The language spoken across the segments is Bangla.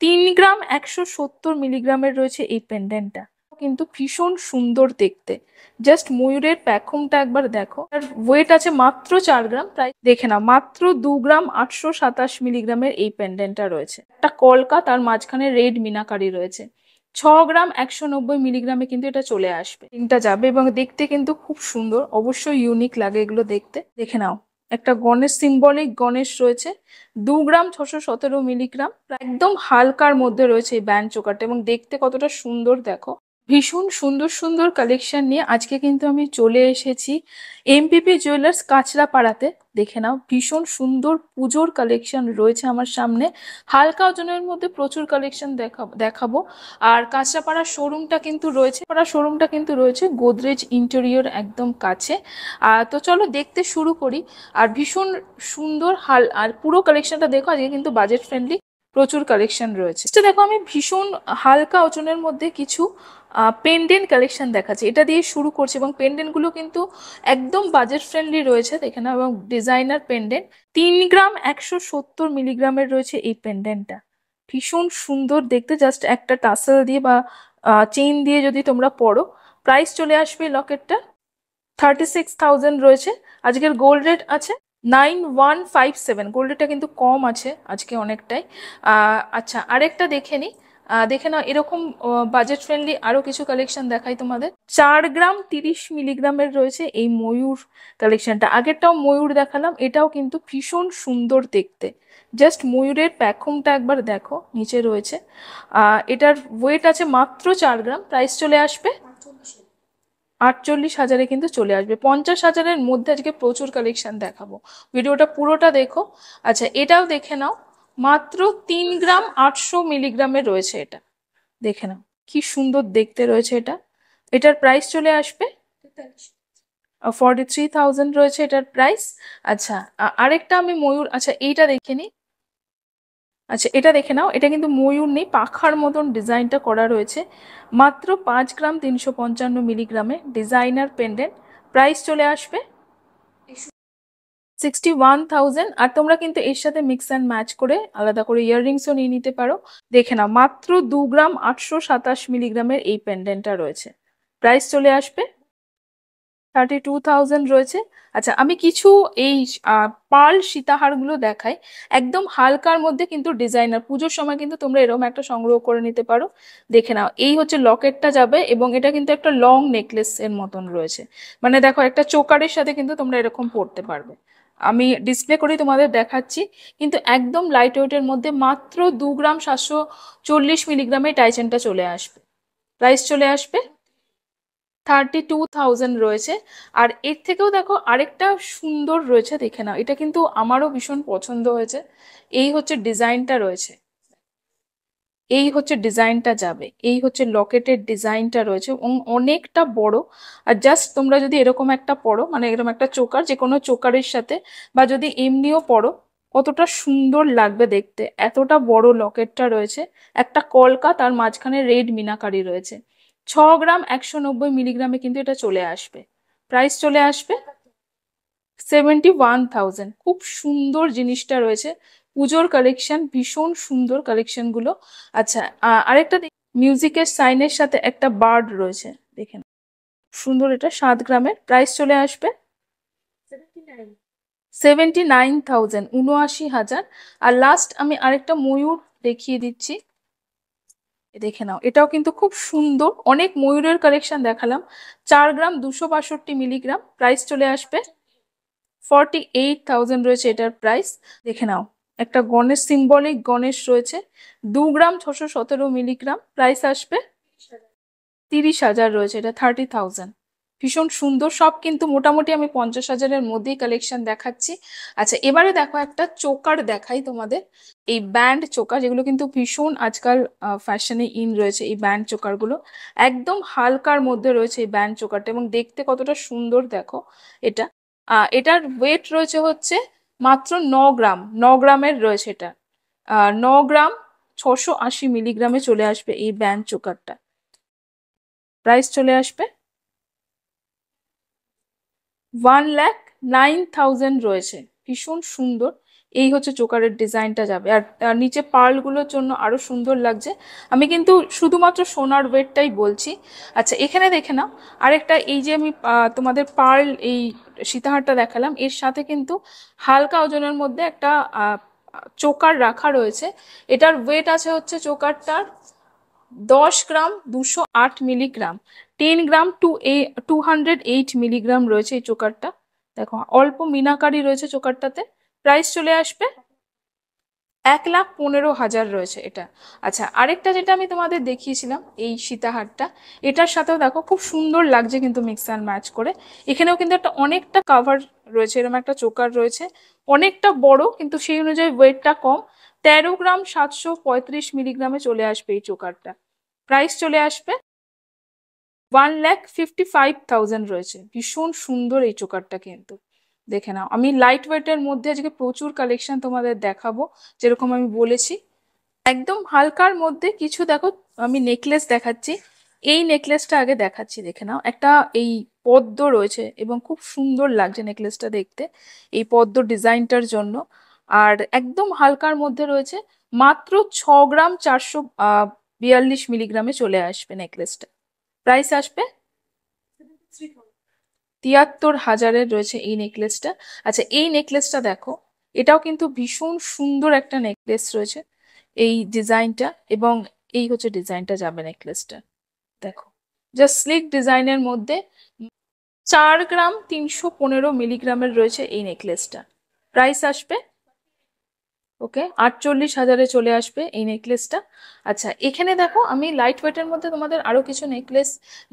3 গ্রাম 170 মিলিগ্রামের রয়েছে এই পেন্ডেন্টটা, কিন্তু ভীষণ সুন্দর দেখতে। জাস্ট ময়ূরের প্যাখুমটা একবার দেখো। আর ওয়েট আছে মাত্র 4 গ্রাম, প্রায় দেখে নাও মাত্র 2 গ্রাম 827 মিলিগ্রামের এই পেন্ডেন্টটা রয়েছে। একটা কলকা, তার মাঝখানে রেড মিনাকারি রয়েছে। 6 গ্রাম 190 মিলিগ্রামে কিন্তু এটা চলে আসবে, রিংটা যাবে, এবং দেখতে কিন্তু খুব সুন্দর, অবশ্যই ইউনিক লাগে এগুলো দেখতে। দেখে নাও, একটা গণেশ, সিম্বলিক গণেশ রয়েছে। 2 গ্রাম 617 মিলিগ্রাম, একদম হালকার মধ্যে রয়েছে এই ব্যান্ড চোকারটা, এবং দেখতে কতটা সুন্দর দেখো। ভীষণ সুন্দর সুন্দর কালেকশন নিয়ে আজকে কিন্তু আমি চলে এসেছি এমপিপি জুয়েলার্স কাঁচরাপাড়াতে। দেখে নাও, ভীষণ সুন্দর পুজোর কালেকশন রয়েছে আমার সামনে। হালকা ওজনের মধ্যে প্রচুর কালেকশন দেখাবো। আর কাঁচরাপাড়া শোরুমটা কিন্তু রয়েছে গোদরেজ ইন্টেরিয়র একদম কাছে। তো চলো দেখতে শুরু করি। আর ভীষণ সুন্দর আর পুরো কালেকশনটা দেখো, আজকে কিন্তু বাজেট ফ্রেন্ডলি প্রচুর কালেকশন রয়েছে। দেখো, আমি ভীষণ হালকা ওজনের মধ্যে কিছু পেন্ডেন্ট কালেকশন দেখাচ্ছি, এটা দিয়ে শুরু করছি। এবং পেন্ডেন্ট গুলো কিন্তু একদম বাজেট ফ্রেন্ডলি রয়েছে, দেখে নাও, এবং ডিজাইনার পেন্ডেন্ট। 3 গ্রাম 170 মিলিগ্রামের রয়েছে এই পেন্ডেন্টটা, ভীষণ সুন্দর দেখতে। জাস্ট একটা টাসেল দিয়ে বা চেইন দিয়ে যদি তোমরা পরো, প্রাইস চলে আসবে লকেটটা 36,000 রয়েছে। আজকের গোল্ড রেট আছে 9157। গোল্ড রেটটা কিন্তু কম আছে আজকে অনেকটাই। আচ্ছা, আরেকটা দেখে নি। দেখে নাও, এরকম বাজেট ফ্রেন্ডলি আরো কিছু কালেকশন দেখাই তোমাদের। 4 গ্রাম 30 মিলিগ্রামের রয়েছে এই ময়ূর কালেকশনটা। আগেরটাও ময়ূর দেখালাম, এটাও কিন্তু ভীষণ সুন্দর দেখতে। জাস্ট ময়ূরের প্যাখুমটা একবার দেখো, নিচে রয়েছে। এটার ওয়েট আছে মাত্র 4 গ্রাম, প্রাইস চলে আসবে 48,000-এ কিন্তু চলে আসবে। 50,000-এর মধ্যে আজকে প্রচুর কালেকশন দেখাবো, ভিডিওটা পুরোটা দেখো। আচ্ছা, এটাও দেখে নাও, মাত্র 3 গ্রাম 800 মিলিগ্রামের রয়েছে এটা। দেখে নাও কি সুন্দর দেখতে রয়েছে এটা। এটার প্রাইস চলে আসবে 43,000 রয়েছে এটার প্রাইস। আচ্ছা, আরেকটা আমি ময়ূর, আচ্ছা এইটা দেখে নি। আচ্ছা, এটা দেখে নাও, এটা কিন্তু ময়ূর নেই, পাখার মতন ডিজাইনটা করা রয়েছে। মাত্র 5 গ্রাম 355 মিলিগ্রামে ডিজাইনার পেন্ডেন্ট, প্রাইস চলে আসবে 61,000। আর তোমরা কিন্তু এর সাথে মিক্স অ্যান্ড ম্যাচ করে আলাদা করে ইয়াররিংসও নিয়ে নিতে পারো। দেখে নাও, মাত্র 2 গ্রাম 827 মিলিগ্রামের এই পেন্ডেন্টটা রয়েছে, প্রাইস চলে আসবে 32,000 রয়েছে। আচ্ছা, আমি কিছু এই পার্ল সীতাহারগুলো দেখাই, একদম হালকার মধ্যে, কিন্তু ডিজাইনার। পুজোর সময় কিন্তু তোমরা এরকম একটা সংগ্রহ করে নিতে পারো। দেখে নাও, এই হচ্ছে লকেটটা যাবে, এবং এটা কিন্তু একটা লং নেকলেস এর মতন রয়েছে। মানে দেখো, একটা চোকারের সাথে কিন্তু তোমরা এরকম পরতে পারবে। আমি ডিসপ্লে করে তোমাদের দেখাচ্ছি, কিন্তু একদম লাইট ওয়েটের মধ্যে। মাত্র 2 গ্রাম 740 মিলিগ্রামে টাইচেনটা চলে আসবে, প্রাইস চলে আসবে 32,000 রয়েছে। আর এর থেকেও দেখো আরেকটা সুন্দর রয়েছে, দেখে নাও, এটা কিন্তু আমারও ভীষণ পছন্দ হয়েছে। এই হচ্ছে ডিজাইনটা রয়েছে, এই হচ্ছে ডিজাইনটা যাবে, এই হচ্ছে লকেটের ডিজাইনটা রয়েছে, এবং অনেকটা বড়। আর জাস্ট তোমরা যদি এরকম একটা পরো, মানে এরকম একটা চোকার, যে কোনো চোকারের সাথে, বা যদি এমনিও পরো, কতটা সুন্দর লাগবে দেখতে। এতটা বড় লকেটটা রয়েছে, একটা কলকা, তার মাঝখানে রেড মিনাকারি রয়েছে। 6 গ্রাম 190 মিলিগ্রামে কিন্তু এটা চলে আসবে, প্রাইস চলে আসবে 71,000। খুব সুন্দর জিনিসটা রয়েছে, পুজোর কালেকশন, ভীষণ সুন্দর কালেকশন গুলো। আচ্ছা, আরেকটা মিউজিকের সাইনের সাথে একটা বার্ড রয়েছে, দেখেন সুন্দর। এটা 7 গ্রামের, প্রাইস চলে আসবে 79,000, 79,000। আর লাস্ট আমি আরেকটা ময়ূর দেখিয়ে দিচ্ছি, দেখে নাও, এটাও কিন্তু খুব সুন্দর। অনেক ময়ূরের কালেকশন দেখালাম। 4 গ্রাম 262 মিলিগ্রাম, প্রাইস চলে আসবে 48,000 রয়েছে এটার প্রাইস। দেখে নাও, একটা গণেশ, সিম্বলিক গণেশ রয়েছে। 2 গ্রাম 617 মিলিগ্রাম, প্রাইস আসবে 30,000 রয়েছে, এটা 30,000। ভীষণ সুন্দর সব, কিন্তু মোটামুটি আমি 50,000-এর মধ্যেই কালেকশন দেখাচ্ছি। আচ্ছা, এবারে দেখো একটা চোকার দেখাই তোমাদের। এই ব্যান্ড চোকার, যেগুলো কিন্তু ভীষণ আজকাল ফ্যাশনে ইন রয়েছে, এই ব্যান্ড চোকার গুলো একদম হালকার মধ্যে রয়েছে এই ব্যান্ড চোকারটা, এবং দেখতে কতটা সুন্দর দেখো এটা। এটার ওয়েট রয়েছে হচ্ছে মাত্র 9 গ্রাম, 9 গ্রামের রয়েছে এটা। 9 গ্রাম 680 মিলিগ্রামে চলে আসবে এই ব্যান্ড চোকারটা, প্রাইস চলে আসবে 1,09,000 রয়েছে। ভীষণ সুন্দর এই হচ্ছে চোকারের ডিজাইনটা যাবে। আর আর নিচে পার্লগুলোর জন্য আরো সুন্দর লাগছে। আমি কিন্তু শুধুমাত্র সোনার ওয়েটটাই বলছি। আচ্ছা, এখানে দেখে নাও আরেকটা, এই যে আমি তোমাদের পার্ল এই সীতাহারটা দেখালাম, এর সাথে কিন্তু হালকা ওজনের মধ্যে একটা চোকার রাখা রয়েছে। এটার ওয়েট আছে হচ্ছে চোকারটার 10 গ্রাম 208 মিলিগ্রাম, 10 গ্রাম 208 মিলিগ্রাম রয়েছে এই চোকারটা। দেখো অল্প মিনাকারি রয়েছে চোকারটাতে। প্রাইস চলে আসবে 1,15,000 রয়েছে এটা। আচ্ছা, আরেকটা যেটা আমি তোমাদের দেখিয়েছিলাম এই সীতাহারটা, এটার সাথেও দেখো খুব সুন্দর লাগছে কিন্তু মিক্স অ্যান্ড ম্যাচ করে। এখানেও কিন্তু একটা অনেকটা কাভার রয়েছে, এরকম একটা চোকার রয়েছে, অনেকটা বড় কিন্তু সেই অনুযায়ী ওয়েটটা কম। 13 গ্রাম 735 মিলিগ্রামে চলে আসবে এই চোকারটা। প্রাইস চলে আসবে 1,55,000 রয়েছে। ভীষণ সুন্দর এই চোকারটা কিন্তু, দেখে নাও। আমি লাইট ওয়েটের মধ্যে আজকে প্রচুর কালেকশন তোমাদের দেখাবো, যেরকম আমি বলেছি। একদম হালকার মধ্যে কিছু দেখো, আমি নেকলেস দেখাচ্ছি। এই নেকলেসটা আগে দেখাচ্ছি, দেখে নাও। একটা এই পদ্ম রয়েছে এবং খুব সুন্দর লাগছে নেকলেসটা দেখতে এই পদ্ম ডিজাইনটার জন্য। আর একদম হালকার মধ্যে রয়েছে, মাত্র 6 গ্রাম 442 মিলিগ্রামে চলে আসবে নেকলেসটা। প্রাইস আসবে 73,000-এর রয়েছে এই নেকলেসটা। আচ্ছা, এই নেকলেসটা দেখো, এটাও কিন্তু ভীষণ সুন্দর একটা নেকলেস রয়েছে এই ডিজাইনটা, এবং এই হচ্ছে ডিজাইনটা যাবে নেকলেসটা। দেখো জাস্ট স্লিক ডিজাইনের মধ্যে 4 গ্রাম 315 মিলিগ্রামের রয়েছে এই নেকলেসটা। প্রাইস আসবে ওকে 48,000-এ চলে আসবে এই নেকলেসটা। আচ্ছা, এখানে দেখো আমি লাইট ওয়েটের মধ্যে তোমাদের আরো কিছু নেকলেস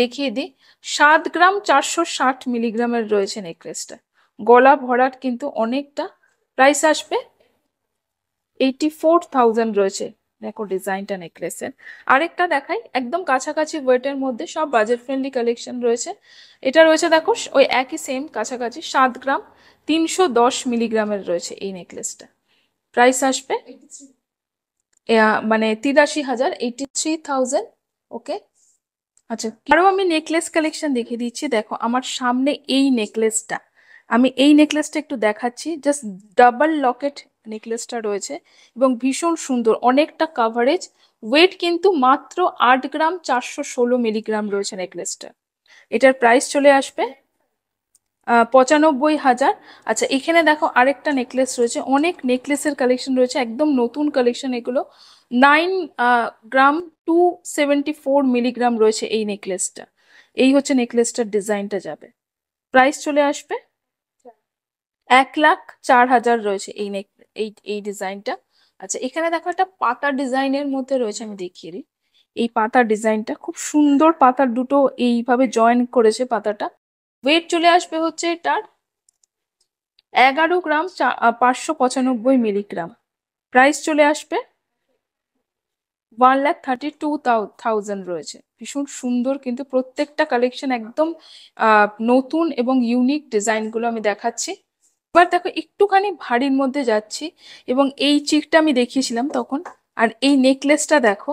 দেখিয়ে দিই। 7 গ্রাম 460 মিলিগ্রামের রয়েছে নেকলেসটা, গলা ভরাট কিন্তু অনেকটা। প্রাইস আসবে 84,000 রয়েছে। দেখো ডিজাইনটা নেকলেসের। আরেকটা দেখাই একদম কাছাকাছি ওয়েটের মধ্যে, সব বাজেট ফ্রেন্ডলি কালেকশন রয়েছে। এটা রয়েছে দেখো ওই একই সেম কাছাকাছি, 7 গ্রাম 10 মিলিগ্রামের রয়েছে এই নেকলেসটা। প্রাইস আসবে মানে 83,000, 83,000। ওকে। আচ্ছা, আরো আমি নেকলেস কালেকশন দেখিয়ে দিচ্ছি। দেখো আমার সামনে এই নেকলেসটা, আমি এই নেকলেসটা একটু দেখাচ্ছি। জাস্ট ডাবল লকেট নেকলেসটা রয়েছে এবং ভীষণ সুন্দর, অনেকটা কাভারেজ। ওয়েট কিন্তু মাত্র 8 গ্রাম 416 মিলিগ্রাম রয়েছে নেকলেসটা। এটার প্রাইস চলে আসবে 95,000। আচ্ছা, এখানে দেখো আরেকটা নেকলেস রয়েছে, অনেক নেকলেসের কালেকশন রয়েছে, একদম নতুন কালেকশন এগুলো। 9 গ্রাম 274 মিলিগ্রাম রয়েছে এই নেকলেসটা। এই হচ্ছে নেকলেসটার ডিজাইনটা যাবে। প্রাইস চলে আসবে 1,04,000 রয়েছে এই এই এই ডিজাইনটা। আচ্ছা, এখানে দেখো একটা পাতা ডিজাইনের মধ্যে রয়েছে, আমি দেখিয়ে দিই। এই পাতার ডিজাইনটা খুব সুন্দর, পাতার দুটো এইভাবে জয়েন করেছে পাতাটা। ওয়েট চলে আসবে হচ্ছে এটার 11 গ্রাম 595 মিলিগ্রাম। প্রাইস চলে আসবে 1,32,000 রয়েছে। ভীষণ সুন্দর কিন্তু প্রত্যেকটা কালেকশন, একদম নতুন এবং ইউনিক ডিজাইনগুলো আমি দেখাচ্ছি। এবার দেখো একটুখানি ভারীর মধ্যে যাচ্ছি, এবং এই চিকটা আমি দেখিয়েছিলাম তখন। আর এই নেকলেসটা দেখো,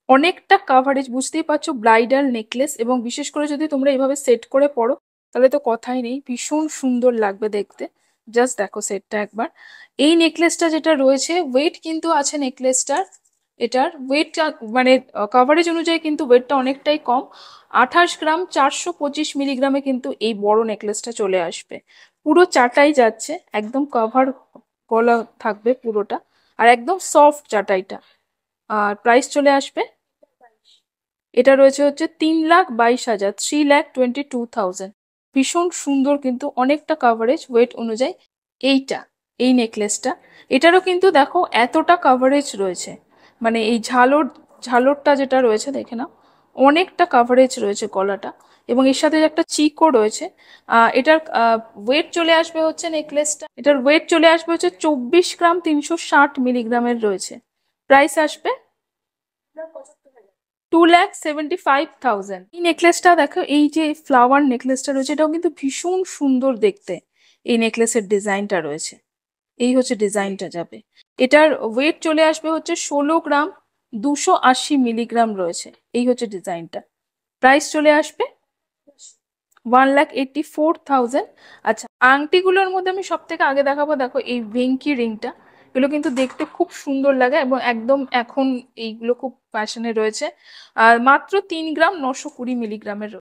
অনেকটা কাভারেজ, বুঝতেই পারছো ব্রাইডাল নেকলেস, এবং বিশেষ করে যদি তোমরা এইভাবে সেট করে পরো তাহলে তো কথাই নেই, ভীষণ সুন্দর লাগবে দেখতে। জাস্ট দেখো সেটটা একবার। এই নেকলেসটা যেটা রয়েছে, ওয়েট কিন্তু আছে নেকলেসটার, এটার ওয়েট মানে কাভারেজ অনুযায়ী কিন্তু ওয়েটটা অনেকটাই কম। 28 গ্রাম 425 মিলিগ্রামে কিন্তু এই বড় নেকলেসটা চলে আসবে। পুরো চাটাই যাচ্ছে, একদম কভার গলা থাকবে পুরোটা, আর একদম সফট চাটাইটা। আর প্রাইস চলে আসবে, এটা রয়েছে হচ্ছে 3,22,000, 3,22,000। ভীষণ সুন্দর কিন্তু, অনেকটা কাভারেজ ওয়েট অনুযায়ী। এইটা এই নেকলেসটা, এটারও কিন্তু দেখো এতটা কাভারেজ রয়েছে, মানে এই ঝালরটা যেটা রয়েছে দেখে নাও, অনেকটা কাভারেজ রয়েছে গলাটা, এবং এর সাথে একটা চিকও রয়েছে। এটার ওয়েট চলে আসবে হচ্ছে নেকলেসটা, এটার ওয়েট চলে আসবে হচ্ছে 24 গ্রাম 360 মিলিগ্রামের রয়েছে। প্রাইস আসবে 2,75,000। এই নেকলেসটা দেখো, এই যে ফ্লাওয়ার নেকলেসটা রয়েছে, এটাও কিন্তু ভীষণ সুন্দর দেখতে। এই নেকলেসের ডিজাইনটা রয়েছে, এই হচ্ছে ডিজাইনটা যাবে। এটার ওয়েট চলে আসবে হচ্ছে 16 গ্রাম 280 মিলিগ্রাম রয়েছে। এই হচ্ছে ডিজাইনটা। প্রাইস চলে আসবে 1,84,000। আচ্ছা, আংটিগুলোর মধ্যে আমি সব থেকে আগে দেখাবো, দেখো এই ভেঙ্কি রিংটা। এগুলো কিন্তু দেখতে খুব সুন্দর লাগে এবং একদম এখন এইগুলো খুব ফ্যাশনে রয়েছে। আর মাত্র 3 গ্রাম 920 মিলিগ্রামের।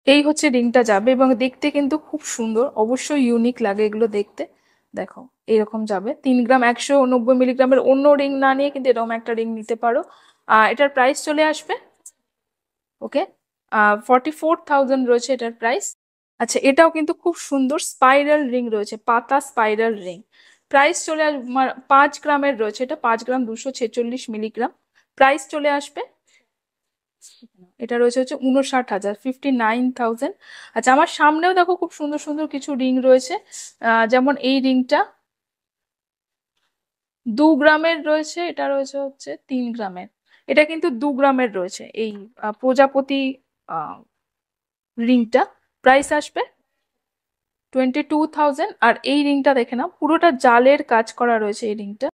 এই হচ্ছে রিংটা যাবে এবং দেখতে কিন্তু খুব সুন্দর, অবশ্যই ইউনিক লাগে এগুলো দেখতে। দেখো এরকম যাবে 3 গ্রাম 190 মিলিগ্রামের। অন্য রিং না নিয়ে কিন্তু এরকম একটা রিং নিতে পারো। এটার প্রাইস চলে আসবে ওকে 44,000 রয়েছে এটার প্রাইস। আচ্ছা, এটাও কিন্তু খুব সুন্দর স্পাইরাল রিং রয়েছে, পাতা স্পাইরাল রিং। প্রাইস চলে আসবে 5 গ্রামের রয়েছে, এটা 5 গ্রাম 246 মিলিগ্রাম। প্রাইস চলে আসবে, এটা রয়েছে হচ্ছে 59,000, 59,000। আচ্ছা, আমার সামনেও দেখো খুব সুন্দর সুন্দর কিছু রিং রয়েছে। যেমন এই রিংটা 2 গ্রামের রয়েছে, এটা রয়েছে হচ্ছে 3 গ্রামের। এটা কিন্তু 2 গ্রামের রয়েছে এই প্রজাপতি রিংটা। প্রাইস আসবে 22,000। আর এই রিংটা দেখে না, পুরোটা জালের কাজ করা রয়েছে এই রিংটা।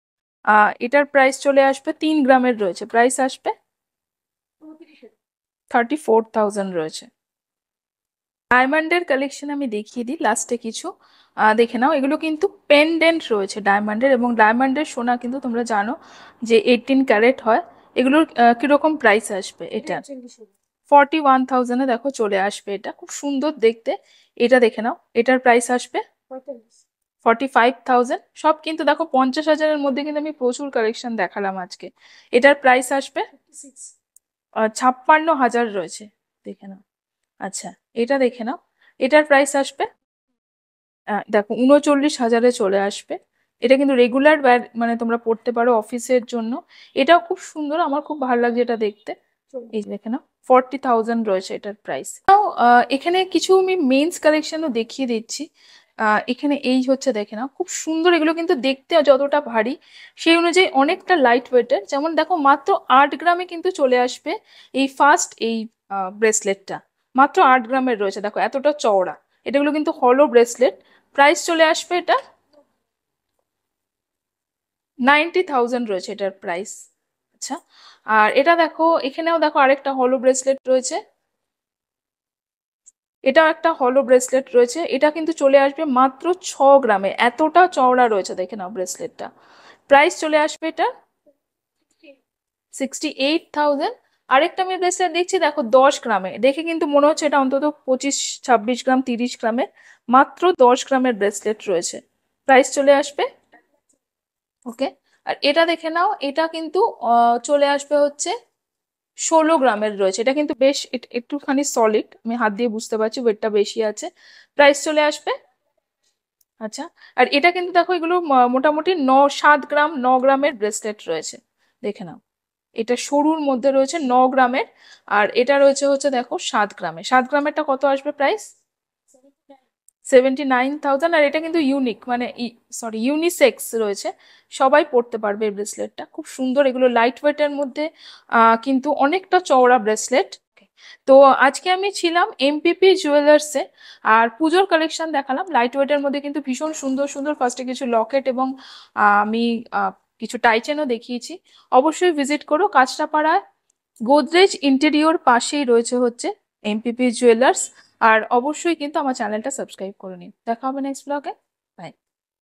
এটার প্রাইস চলে আসবে 3 গ্রামের রয়েছে, প্রাইস আসবে 34,000 রয়েছে। ডায়মন্ডের কালেকশন আমি দেখিয়ে দিই লাস্টে কিছু। দেখে নাও, এগুলো কিন্তু পেন্ডেন্ট রয়েছে ডায়মন্ডের, এবং ডায়মন্ডের সোনা কিন্তু তোমরা জানো যে 18 ক্যারেট হয়। এগুলোর কিরকম প্রাইস আসবে? এটা 41,000-এ দেখো চলে আসবে, এটা খুব সুন্দর দেখতে। এটা দেখে নাও, এটার প্রাইস আসবে 45,000। সব কিন্তু দেখো 50,000-এর মধ্যে কিন্তু আমি প্রচুর কালেকশন দেখালাম আজকে। এটার প্রাইস আসবে 56,000 রয়েছে, দেখে নাও। আচ্ছা, এটা দেখে নাও, এটার প্রাইস আসবে দেখো 39,000-এ চলে আসবে। এটা কিন্তু রেগুলার মানে তোমরা পড়তে পারো অফিসের জন্য। এটাও খুব সুন্দর, আমার খুব ভালো লাগছে এটা দেখতে। এই যে দেখে নাও, 40,000 রয়েছে এটার প্রাইস। এখানে কিছু আমি মেন্স কালেকশনও দেখিয়ে দিচ্ছি। এখানে এই হচ্ছে, দেখে নাও খুব সুন্দর। এগুলো কিন্তু দেখতে যতটা ভারী সেই অনুযায়ী অনেকটা লাইট ওয়েটের। যেমন দেখো মাত্র 8 গ্রামে কিন্তু চলে আসবে এই ফার্স্ট এই ব্রেসলেটটা। মাত্র 8 গ্রামের রয়েছে, দেখো এতটা চওড়া। এটাগুলো কিন্তু হলো ব্রেসলেট। প্রাইস চলে আসবে এটা 90,000 রয়েছে এটার প্রাইস। আচ্ছা, আর এটা দেখো, এখানেও দেখো আরেকটা হলো ব্রেসলেট রয়েছে। এটাও একটা হলো ব্রেসলেট রয়েছে, এটা কিন্তু চলে আসবে মাত্র 6 গ্রামে। এতটা চওড়া রয়েছে, দেখে নাও ব্রেসলেটটা। প্রাইস চলে আসবে এটা 68,000। আরেকটা আমি ব্রেসলেট দেখছি, দেখো 10 গ্রামে। দেখে কিন্তু মনে হচ্ছে এটা অন্তত 25, 26 গ্রাম, 30 গ্রামের। মাত্র 10 গ্রামের ব্রেসলেট রয়েছে, প্রাইস চলে আসবে ওকে। আর এটা দেখে নাও, এটা কিন্তু চলে আসবে হচ্ছে 16 গ্রামের রয়েছে। এটা কিন্তু বেশ একটুখানি সলিড, আমি হাত দিয়ে বুঝতে পারছি ওয়েটটা বেশি আছে। প্রাইস চলে আসবে আচ্ছা। আর এটা কিন্তু দেখো, এগুলো মোটামুটি 7 গ্রাম 9 গ্রামের ব্রেসলেট রয়েছে, দেখে নাও। এটা সরুর মধ্যে রয়েছে 9 গ্রামের। আর এটা রয়েছে হচ্ছে দেখো 7 গ্রামে। 7 গ্রামেরটা কত আসবে প্রাইস? 79,000। আর এটা কিন্তু ইউনিক, মানে সরি ইউনিসেক্স রয়েছে, সবাই পরতে পারবে এই ব্রেসলেটটা। খুব সুন্দর, এগুলো লাইট ওয়েটের মধ্যে কিন্তু অনেকটা চওড়া ব্রেসলেট। তো আজকে আমি ছিলাম এমপিপি জুয়েলার্সে, আর পুজোর কালেকশন দেখালাম লাইট ওয়েটের মধ্যে কিন্তু ভীষণ সুন্দর সুন্দর। ফার্স্টে কিছু লকেট এবং আমি কিছু টাইচেনও দেখিয়েছি। অবশ্যই ভিজিট করো কাঁচরাপাড়ায়, গোদরেজ ইন্টেরিয়র পাশেই রয়েছে হচ্ছে এমপিপি জুয়েলার্স। আর অবশ্যই কিন্তু আমার চ্যানেলটা সাবস্ক্রাইব করে নিন। দেখা হবে নেক্সট ব্লগে।